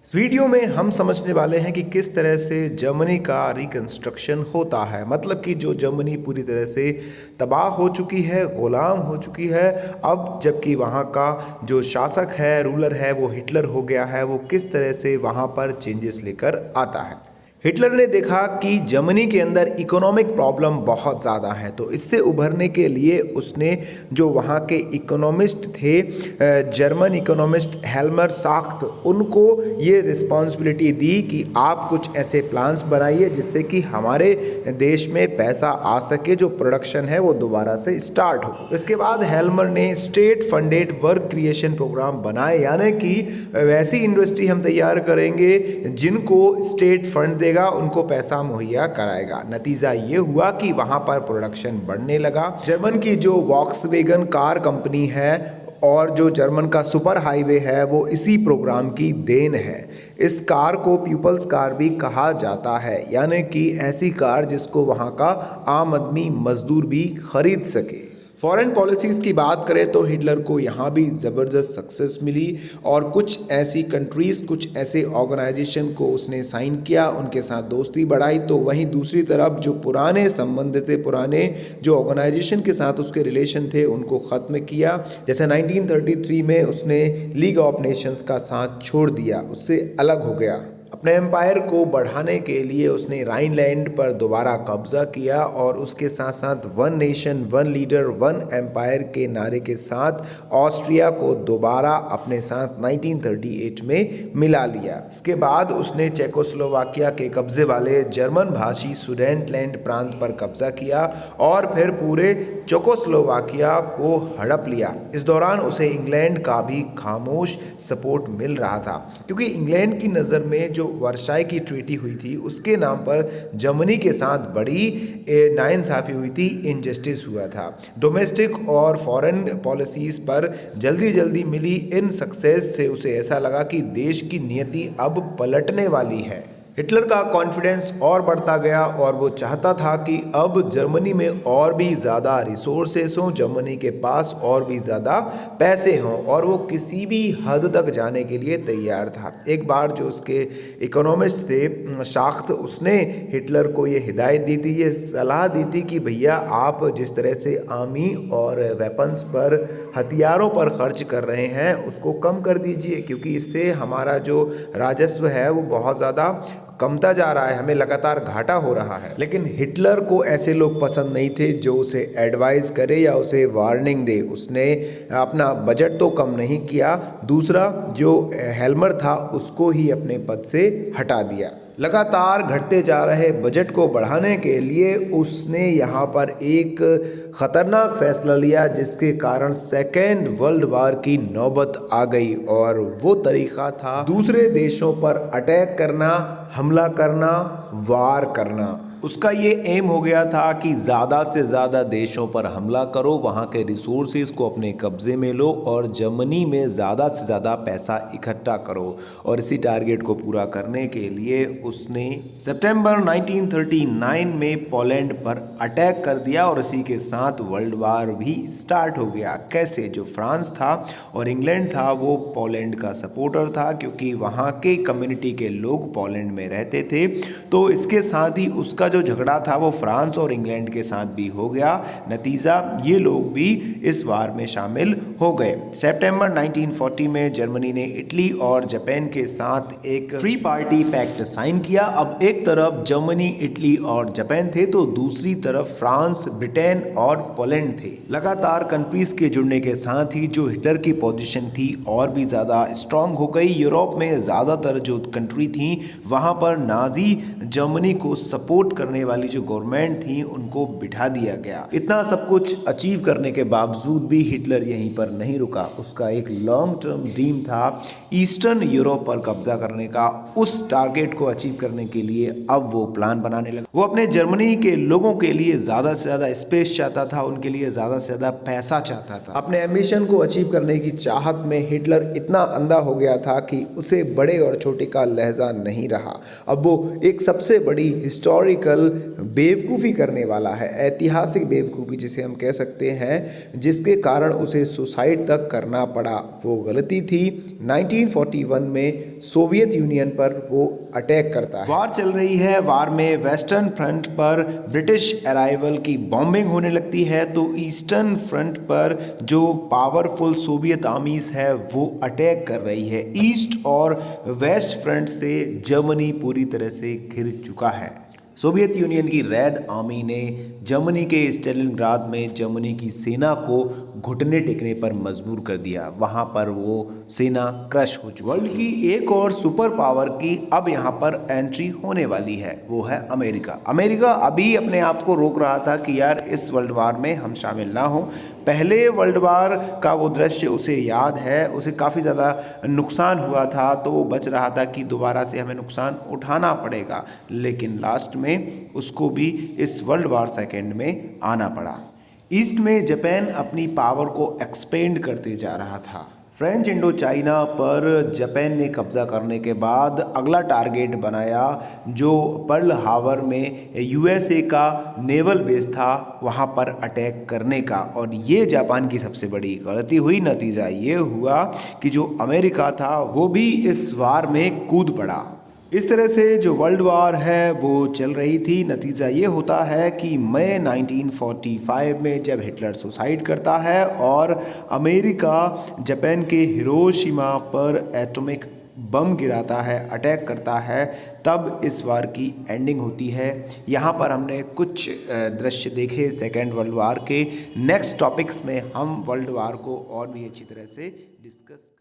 इस वीडियो में हम समझने वाले हैं कि किस तरह से जर्मनी का रिकंस्ट्रक्शन होता है। मतलब कि जो जर्मनी पूरी तरह से तबाह हो चुकी है, गुलाम हो चुकी है, अब जबकि वहाँ का जो शासक है, रूलर है, वो हिटलर हो गया है, वो किस तरह से वहाँ पर चेंजेस लेकर आता है। हिटलर ने देखा कि जर्मनी के अंदर इकोनॉमिक प्रॉब्लम बहुत ज़्यादा है, तो इससे उभरने के लिए उसने जो वहाँ के इकोनॉमिस्ट थे, जर्मन इकोनॉमिस्ट हेल्मर साख्त, उनको ये रिस्पॉन्सिबिलिटी दी कि आप कुछ ऐसे प्लान्स बनाइए जिससे कि हमारे देश में पैसा आ सके, जो प्रोडक्शन है वो दोबारा से स्टार्ट हो। इसके बाद हेल्मर ने state funded work creation program बनाए, यानी कि वैसी इंडस्ट्री हम तैयार करेंगे जिनको स्टेट फंड देगा, उनको पैसा मुहैया कराएगा। नतीजा ये हुआ कि वहां पर प्रोडक्शन बढ़ने लगा। जर्मन की जो वॉक्सवैगन कार कंपनी है और जो जर्मन का सुपर हाईवे है, वो इसी प्रोग्राम की देन है। इस कार को पीपल्स कार भी कहा जाता है, यानी कि ऐसी कार जिसको वहाँ का आम आदमी मजदूर भी खरीद सके। फॉरेन पॉलिसीज़ की बात करें तो हिटलर को यहाँ भी ज़बरदस्त सक्सेस मिली और कुछ ऐसी कंट्रीज़, कुछ ऐसे ऑर्गेनाइजेशन को उसने साइन किया, उनके साथ दोस्ती बढ़ाई। तो वहीं दूसरी तरफ जो पुराने संबंध थे, पुराने जो ऑर्गेनाइजेशन के साथ उसके रिलेशन थे, उनको ख़त्म किया। जैसे 1933 में उसने लीग ऑफ नेशंस का साथ छोड़ दिया, उससे अलग हो गया। अपने एम्पायर को बढ़ाने के लिए उसने राइनलैंड पर दोबारा कब्जा किया और उसके साथ साथ one nation one leader one empire के नारे के साथ ऑस्ट्रिया को दोबारा अपने साथ 1938 में मिला लिया। इसके बाद उसने चेकोस्लोवाकिया के कब्जे वाले जर्मन भाषी सुडेटलैंड प्रांत पर कब्जा किया और फिर पूरे चेकोस्लोवाकिया को हड़प लिया। इस दौरान उसे इंग्लैंड का भी खामोश सपोर्ट मिल रहा था, क्योंकि इंग्लैंड की नज़र में जो वर्साई की ट्रीटी हुई थी, उसके नाम पर जर्मनी के साथ बड़ी नाइंसाफ़ी हुई थी, इनजस्टिस हुआ था। डोमेस्टिक और फॉरेन पॉलिसीज़ पर जल्दी जल्दी मिली इन सक्सेस से उसे ऐसा लगा कि देश की नियति अब पलटने वाली है। हिटलर का कॉन्फिडेंस और बढ़ता गया और वो चाहता था कि अब जर्मनी में और भी ज़्यादा रिसोर्सेस हों, जर्मनी के पास और भी ज़्यादा पैसे हों, और वो किसी भी हद तक जाने के लिए तैयार था। एक बार जो उसके इकोनॉमिस्ट थे शाख्त, उसने हिटलर को ये हिदायत दी थी, ये सलाह दी थी कि भैया आप जिस तरह से आर्मी और वेपन्स पर, हथियारों पर खर्च कर रहे हैं, उसको कम कर दीजिए, क्योंकि इससे हमारा जो राजस्व है वो बहुत ज़्यादा कमता जा रहा है, हमें लगातार घाटा हो रहा है। लेकिन हिटलर को ऐसे लोग पसंद नहीं थे जो उसे एडवाइस करे या उसे वार्निंग दे। उसने अपना बजट तो कम नहीं किया, दूसरा जो हेल्मर था उसको ही अपने पद से हटा दिया। लगातार घटते जा रहे बजट को बढ़ाने के लिए उसने यहाँ पर एक ख़तरनाक फैसला लिया, जिसके कारण सेकेंड वर्ल्ड वार की नौबत आ गई। और वो तरीक़ा था दूसरे देशों पर अटैक करना, हमला करना, वार करना। उसका ये एम हो गया था कि ज़्यादा से ज़्यादा देशों पर हमला करो, वहाँ के रिसोर्सेज को अपने कब्ज़े में लो और जर्मनी में ज़्यादा से ज़्यादा पैसा इकट्ठा करो। और इसी टारगेट को पूरा करने के लिए उसने सितंबर 1939 में पोलैंड पर अटैक कर दिया और इसी के साथ वर्ल्ड वार भी स्टार्ट हो गया। कैसे? जो फ्रांस था और इंग्लैंड था वो पोलैंड का सपोर्टर था, क्योंकि वहाँ के कम्युनिटी के लोग पोलैंड में रहते थे। तो इसके साथ ही उसका जो झगड़ा था वो फ्रांस और इंग्लैंड के साथ भी हो गया। नतीजा, ये लोग भी इस वार में शामिल हो गए। सितंबर 1940 में जर्मनी ने इटली और जापान के साथ एक थ्री पार्टी पैक्ट साइन किया। अब एक तरफ जर्मनी, इटली और जापान थे, तो दूसरी तरफ फ्रांस, ब्रिटेन और पोलैंड थे। लगातार कंट्रीज के जुड़ने के साथ ही जो हिटलर की पोजीशन थी और भी ज़्यादा स्ट्रांग हो गई। यूरोप में ज़्यादातर जो कंट्री थी वहाँ पर नाजी जर्मनी को सपोर्ट करने वाली जो गवर्नमेंट थी उनको बिठा दिया गया। इतना सब कुछ अचीव करने के बावजूद भी हिटलर यहीं पर नहीं रुका। उसका एक लॉन्ग टर्म ड्रीम था ईस्टर्न यूरोप पर कब्जा करने का। उस टारगेट को अचीव करने के लिए अब वो प्लान बनाने लगा। वो अपने जर्मनी के लोगों के लिए ज़्यादा से ज़्यादा स्पेस चाहता था, उनके लिए ज़्यादा से ज़्यादा पैसा चाहता था। अपने एम्बिशन को अचीव करने की चाहत में हिटलर इतना अंधा हो गया था कि उसे बड़े और छोटे का लहजा नहीं रहा। अब वो एक सबसे बड़ी हिस्टोरिकल बेवकूफ़ी करने वाला है, ऐतिहासिक बेवकूफ़ी जिसे हम कह सकते हैं, जिसके कारण उसे सुसाइड तक करना पड़ा। वो गलती थी 1941 में सोवियत यूनियन पर वो अटैक करता है। वार चल रही है, वार में वेस्टर्न फ्रंट पर ब्रिटिश अराइवल की बॉम्बिंग होने लगती है, तो ईस्टर्न फ्रंट पर जो पावरफुल सोवियत आर्मीज है वो अटैक कर रही है। ईस्ट और वेस्ट फ्रंट से जर्मनी पूरी तरह से घिर चुका है। सोवियत यूनियन की रेड आर्मी ने जर्मनी के स्टेलिनग्राद में जर्मनी की सेना को घुटने टेकने पर मजबूर कर दिया। वहां पर वो सेना क्रश हो चुकी। वर्ल्ड की एक और सुपर पावर की अब यहाँ पर एंट्री होने वाली है, वो है अमेरिका। अमेरिका अभी अपने आप को रोक रहा था कि यार इस वर्ल्ड वार में हम शामिल ना हों। पहले वर्ल्ड वार का वो दृश्य उसे याद है, उसे काफ़ी ज़्यादा नुकसान हुआ था, तो वो बच रहा था कि दोबारा से हमें नुकसान उठाना पड़ेगा, लेकिन लास्ट में उसको भी इस वर्ल्ड वार सेकेंड में आना पड़ा। ईस्ट में जापान अपनी पावर को एक्सपेंड करते जा रहा था। फ्रेंच इंडो चाइना पर जापान ने कब्जा करने के बाद अगला टारगेट बनाया जो पर्ल हार्बर में यूएसए का नेवल बेस था, वहाँ पर अटैक करने का। और ये जापान की सबसे बड़ी गलती हुई। नतीजा ये हुआ कि जो अमेरिका था वो भी इस वार में कूद पड़ा। इस तरह से जो वर्ल्ड वार है वो चल रही थी। नतीजा ये होता है कि मई 1945 में जब हिटलर सुसाइड करता है और अमेरिका जापान के हिरोशिमा पर एटॉमिक बम गिराता है, अटैक करता है, तब इस वार की एंडिंग होती है। यहाँ पर हमने कुछ दृश्य देखे सेकेंड वर्ल्ड वार के। नेक्स्ट टॉपिक्स में हम वर्ल्ड वार को और भी अच्छी तरह से डिस्कस